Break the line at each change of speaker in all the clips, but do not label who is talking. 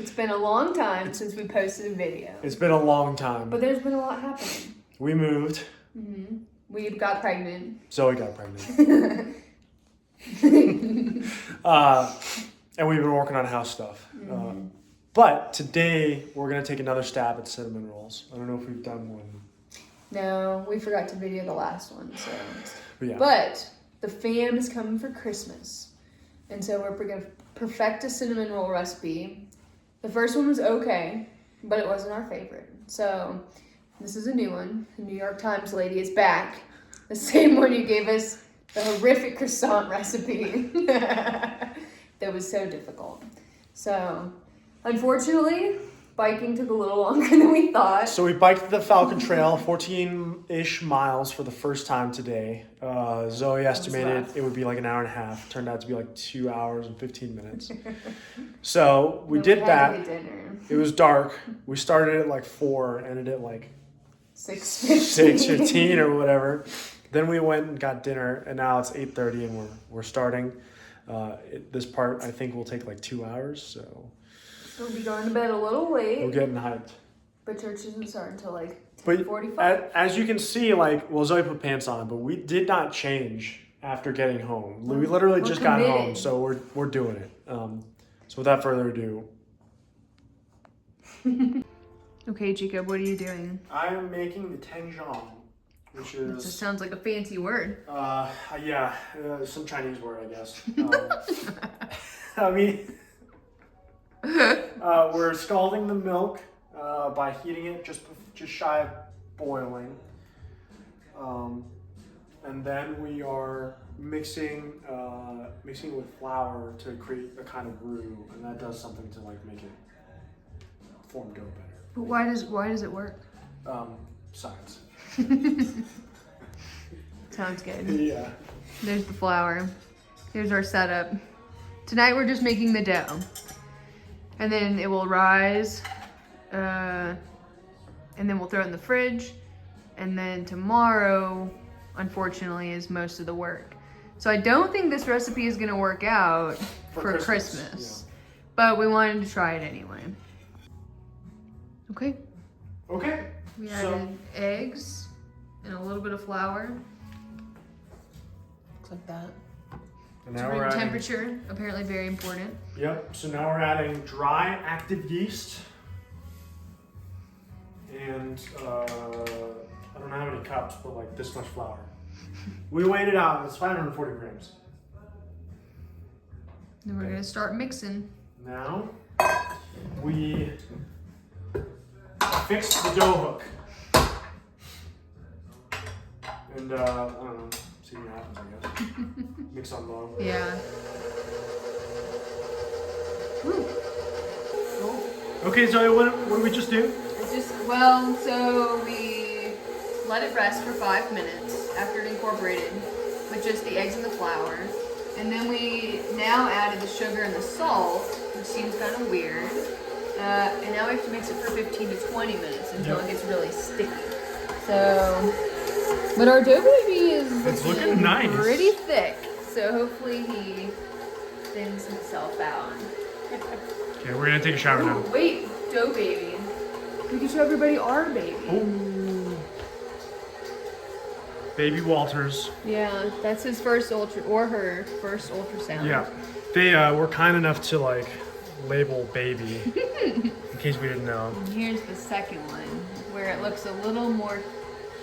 It's been a long time since we posted a video.
It's been a long time.
But there's been a lot happening.
We moved.
Mm-hmm. We got pregnant.
Zoe got pregnant. And we've been working on house stuff.
Mm-hmm.
But today we're going to take another stab at cinnamon rolls. I don't know if we've done one.
No, we forgot to video the last one. So,
Yeah.
but the fam is coming for Christmas. And so we're going to perfect a cinnamon roll recipe. The first one was okay, but it wasn't our favorite. So this is a new one. The New York Times lady is back. The same one you gave us the horrific croissant recipe that was so difficult. So unfortunately, biking took a little longer than we thought.
So we biked the Falcon Trail, 14-ish miles for the first time today. Zoe estimated it would be like an hour and a half. Turned out to be like 2 hours and 15 minutes. So we did that.
To get dinner.
It was dark. We started at like 4, ended at like
6:15.
6:15 or whatever. Then we went and got dinner, and now it's 8:30, and we're starting. This part I think will take like 2 hours, so
We'll be going to bed a little late.
we're getting hyped.
But church doesn't start until like
But
10:45.
as you can see, like, well, Zoe put pants on, but we did not change after getting home. We literally
We're
just got home,
committed.
so we're doing it. So without further ado,
Okay, Jacob, what are you doing?
I am making the tenjong, which
It just
is
sounds like a fancy word.
some Chinese word, I guess. I mean, we're scalding the milk by heating it just shy of boiling, and then we are mixing with flour to create a kind of roux, and that does something to like make it form dough better.
But why does it work?
Science.
Sounds good.
Yeah.
There's the flour. Here's our setup. Tonight we're just making the dough. And then it will rise. And then we'll throw it in the fridge. And then tomorrow, unfortunately, is most of the work. So I don't think this recipe is gonna work out for Christmas. But we wanted to try it anyway. Okay.
Okay.
We
So-
added eggs and a little bit of flour. Looks like that.
And
It's
now we're
room
adding.
temperature, apparently very important.
Yep. So now we're adding dry active yeast, and I don't know how many cups, but like this much flour. We weighed it out. It's 540 grams.
Then we're gonna start mixing.
Now we fixed the dough hook, and I don't know. See what happens, I guess. Mix on low.
Yeah. Woo.
Okay, so what did we just do?
It's just, well, so we let it rest for 5 minutes after it incorporated with just the eggs and the flour. And then we now added the sugar and the salt, which seems kind of weird. And now we have to mix it for 15 to 20 minutes until
Yep.
it gets really sticky. So, but our dough baby is
It's looking nice.
pretty thick. So hopefully he thins himself out.
Okay, we're gonna take a shower now.
Ooh, wait, dough baby. We can show everybody our baby.
Ooh. Baby Walters.
Yeah, that's his first or her first ultrasound.
Yeah, they were kind enough to like label baby in case we didn't know.
And here's the second one, where it looks a little more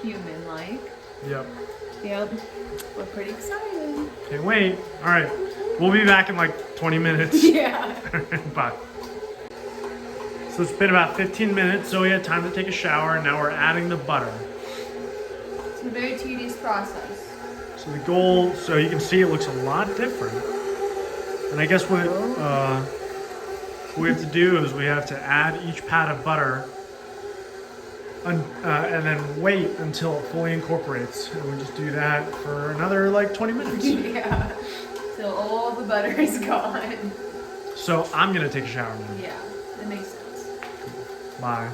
human-like.
Yep.
Yep. We're pretty excited.
Can't wait. All right, we'll be back in like 20 minutes.
Yeah.
Bye. So it's been about 15 minutes, so we had time to take a shower, and now we're adding the butter.
It's a very tedious process.
So the goal, so you can see it looks a lot different. And I guess what we have to do is we have to add each pat of butter and then wait until it fully incorporates. And we just do that for another like 20 minutes.
Yeah. Till all the butter is gone.
So I'm gonna take a shower now.
Yeah, that makes sense.
Bye.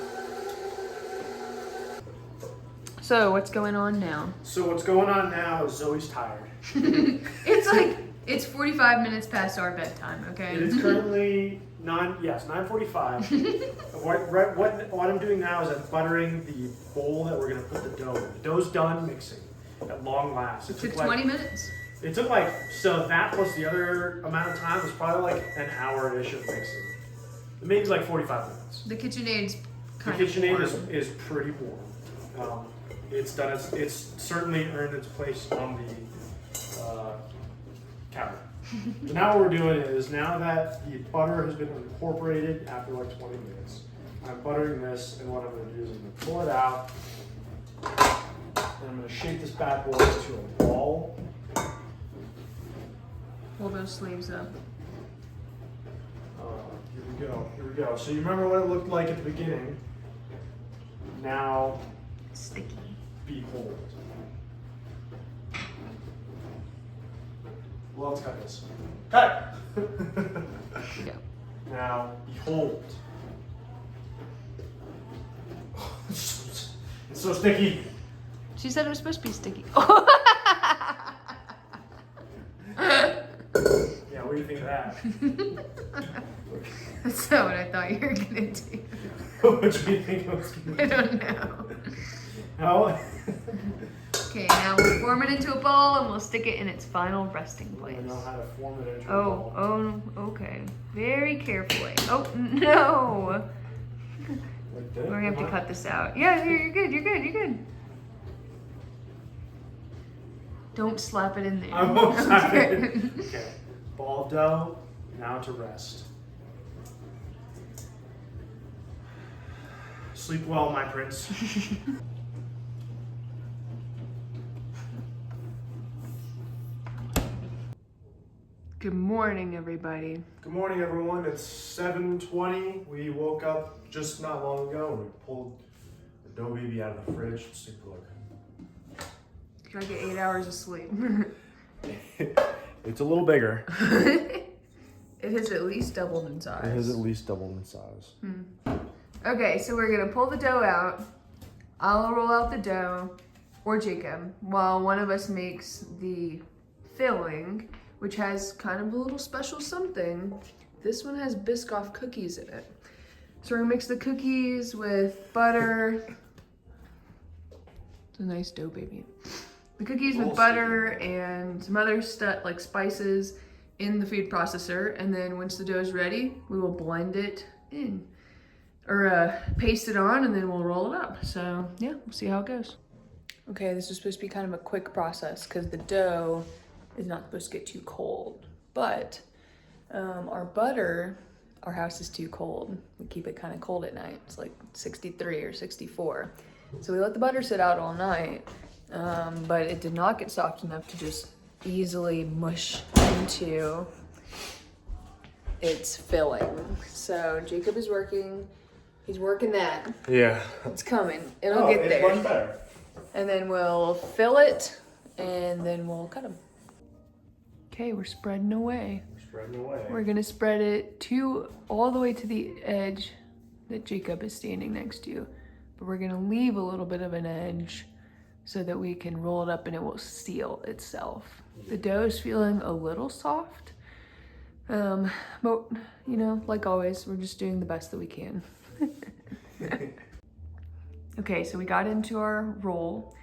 So what's going on now?
So what's going on now is Zoe's tired.
It's like, it's 45 minutes past our bedtime, okay?
It is currently 9:45. What I'm doing now is I'm buttering the bowl that we're gonna put the dough in. The dough's done mixing at long last.
It took 20 minutes.
It took so that plus the other amount of time was probably like an hour-ish of mixing. Maybe like 45 minutes.
The KitchenAid's
The KitchenAid is pretty warm. It's certainly earned its place on the counter. So now what we're doing is, now that the butter has been incorporated after like 20 minutes, I'm buttering this, and what I'm going to do is I'm going to pull it out, and I'm going to shape this bad boy into a ball.
Pull those sleeves up.
Here we go. So you remember what it looked like at the beginning. Now,
Sticky.
behold. Well, let's cut this. Cut!
Yeah.
Now, behold. It's so sticky.
She said it was supposed to be sticky.
Yeah, what do you think of that?
That's not what I thought you were gonna do.
What do you think I was going
I
to do?
don't know.
How?
Okay, now we'll form it into a ball and we'll stick it in its final resting
I
place.
don't know how to form it into a ball.
Oh, okay. Very carefully. Oh, no.
Like this?
We're gonna have to cut this out. Yeah, you're good. Don't slap it in there.
I won't slap it
Okay.
in. Okay. Ball of dough, now to rest. Sleep well, my prince.
Good morning, everybody.
Good morning, everyone. It's 7:20. We woke up just not long ago and we pulled the dough baby out of the fridge. Let's take a look.
Try to get 8 hours of sleep.
It's a little bigger.
It has at least doubled in size.
It has at least doubled in size.
Okay, so we're gonna pull the dough out. I'll roll out the dough, or Jacob, while one of us makes the filling, which has kind of a little special something. This one has Biscoff cookies in it. So we're gonna mix the cookies with butter. It's a nice dough, baby. The cookies with butter and some other stuff like spices in the food processor, and then once the dough is ready, we will blend it in. Or paste it on, and then we'll roll it up. So yeah, we'll see how it goes. Okay, this is supposed to be kind of a quick process because the dough is not supposed to get too cold. But our butter, our house is too cold. We keep it kind of cold at night. It's like 63 or 64. So we let the butter sit out all night, but it did not get soft enough to just easily mush into its filling. So Jacob is working. He's working that.
Yeah.
It's coming. It'll get there.
It's much better.
And then we'll fill it, and then we'll cut them. Okay, we're spreading away.
Spreading away.
We're gonna spread it all the way to the edge that Jacob is standing next to. But we're gonna leave a little bit of an edge so that we can roll it up and it will seal itself. The dough is feeling a little soft. But you know, like always, we're just doing the best that we can. Okay, so we got into our roll.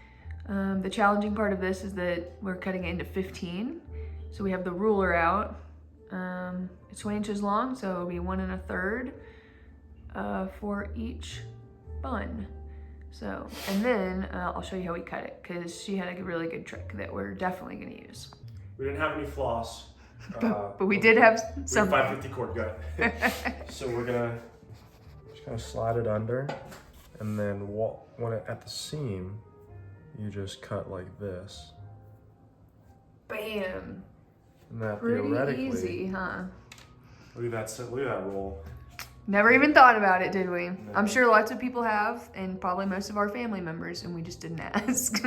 The challenging part of this is that we're cutting it into 15. So we have the ruler out. It's 20 inches long, so it'll be 1 1/3 for each bun. So, and then I'll show you how we cut it, because she had a really good trick that we're definitely gonna use.
We didn't have any floss.
But we did have some.
550 cord gut. So we're gonna just kind of slide it under, and then when it at the seam, you just cut like this.
Bam.
And that
Pretty
theoretically,
easy, huh?
Look at that roll.
Never even thought about it, did we? No. I'm sure lots of people have, and probably most of our family members, and we just didn't ask.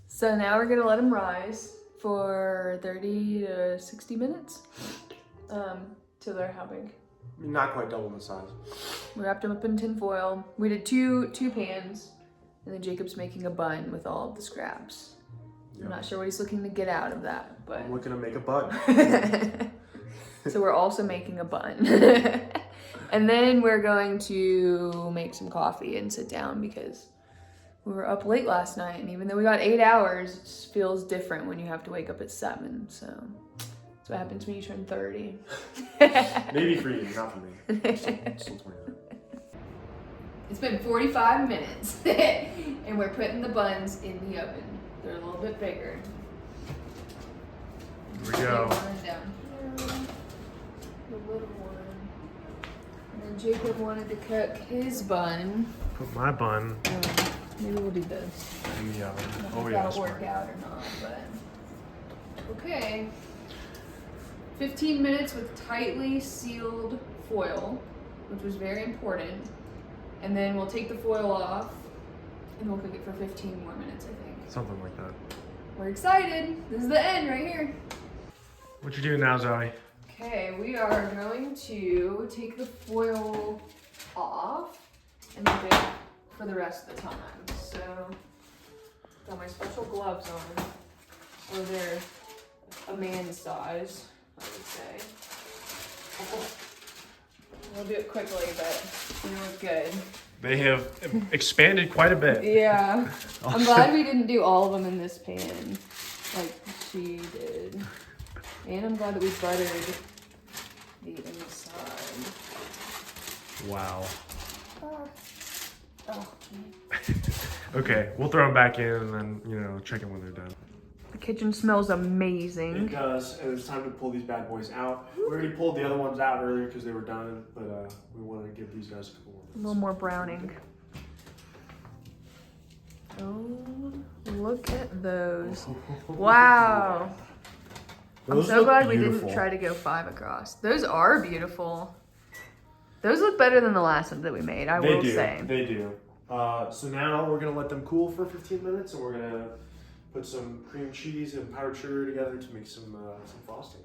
So now we're gonna let them rise for 30 to 60 minutes. Till they're how big?
Not quite double the size.
We wrapped them up in tin foil. We did two pans, and then Jacob's making a bun with all of the scraps. Yep. I'm not sure what he's looking to get out of that, but
I'm looking to make a bun.
So we're also making a bun. And then we're going to make some coffee and sit down because we were up late last night. And even though we got 8 hours, it just feels different when you have to wake up at 7. So that's what happens when you turn 30.
Maybe for you, not for me. Still 29. It's
been 45 minutes and we're putting the buns in the oven. They're a little bit bigger.
Here we go.
One down here, the little one. And then Jacob wanted to cook his bun.
Put my bun
Maybe we'll do this.
in the oven.
I don't know
Oh
if
yeah.
that'll work out or not, but okay. 15 minutes with tightly sealed foil, which was very important. And then we'll take the foil off and we'll cook it for 15 more minutes, I think.
Something like that.
We're excited. This is the end right here.
What you doing now, Zoe?
Okay, we are going to take the foil off and leave it for the rest of the time. So, got my special gloves on. Or they're a man's size, I would say. We'll do it quickly, but they look good.
They have expanded quite a bit.
Yeah. I'm glad we didn't do all of them in this pan like she did. And I'm glad that we buttered the inside.
Wow.
Oh.
Okay, we'll throw them back in and then, check in when they're done.
The kitchen smells amazing.
It does, and it's time to pull these bad boys out. We already pulled the other ones out earlier because they were done, but we want to give these guys a couple more minutes.
A little more browning. Oh, look at those. Wow.
Those
I'm so
look
glad
beautiful.
we didn't try to go 5 across. Those are beautiful. Those look better than the last ones that we made, I will say.
They do. So now we're going to let them cool for 15 minutes, and we're going to put some cream cheese and powdered sugar together to make some frosting.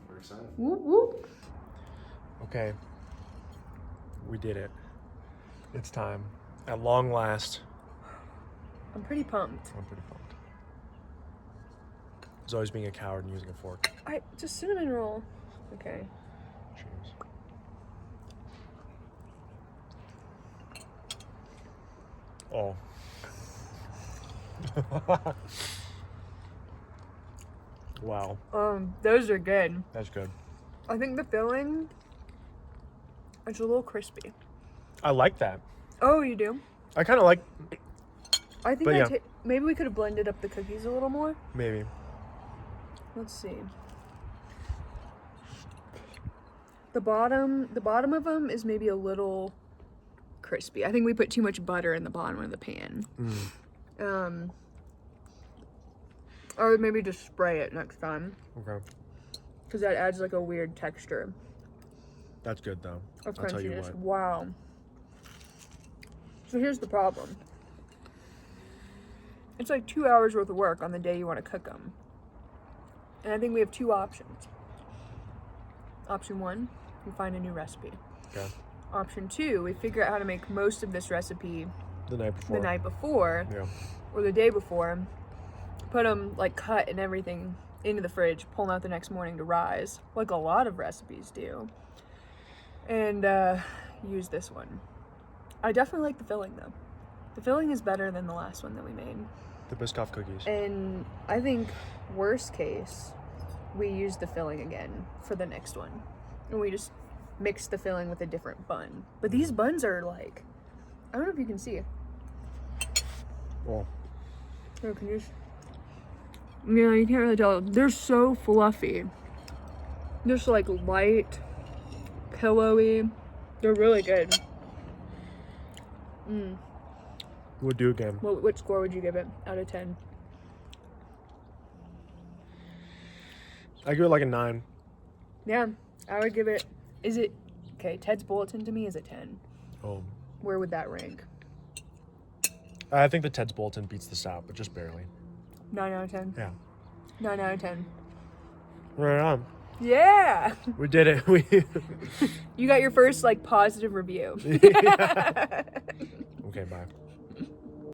We're excited.
Whoop, whoop.
Okay. We did it. It's time. At long last.
I'm pretty pumped.
I'm pretty pumped. Zoe's being a coward and using a fork.
Just cinnamon roll. Okay.
Cheers. Oh. Wow.
Those are good.
That's good.
I think the filling is a little crispy.
I like that.
Oh, you do?
I kind of like,
I think
But yeah.
maybe we could have blended up the cookies a little more.
maybe.
Let's see. The bottom of them is maybe a little crispy. I think we put too much butter in the bottom of the pan. Or maybe just spray it next time,
Okay.
because that adds like a weird texture
That's good though.
of
I'll tell you
crunchiness.
what.
Wow. So here's the problem. It's like 2 hours worth of work on the day you want to cook them. And I think we have 2 options. Option 1, we find a new recipe.
Okay.
Option 2, we figure out how to make most of this recipe
The night before.
the night before
Yeah.
or the day before. Put them like cut and everything into the fridge, pull them out the next morning to rise, like a lot of recipes do. And use this one. I definitely like the filling though. The filling is better than the last one that we made.
The Biscoff cookies.
And I think worst case, we use the filling again for the next one. And we just mix the filling with a different bun. But these buns are like, I don't know if you can see.
Well,
Oh, can you? Yeah, you can't really tell. They're so fluffy. Just like light, pillowy. They're really good.
we'll do again.
What score would you give it out of 10?
I give it like a 9.
Yeah, I would give it. Is it okay? Ted's Bulletin to me is a 10.
Oh.
Where would that rank?
I think the Ted's Bulletin beats this out, but just barely.
9 out of 10.
Yeah.
9 out of 10.
Right on.
Yeah.
We did it.
You got your first like positive review.
Okay, bye.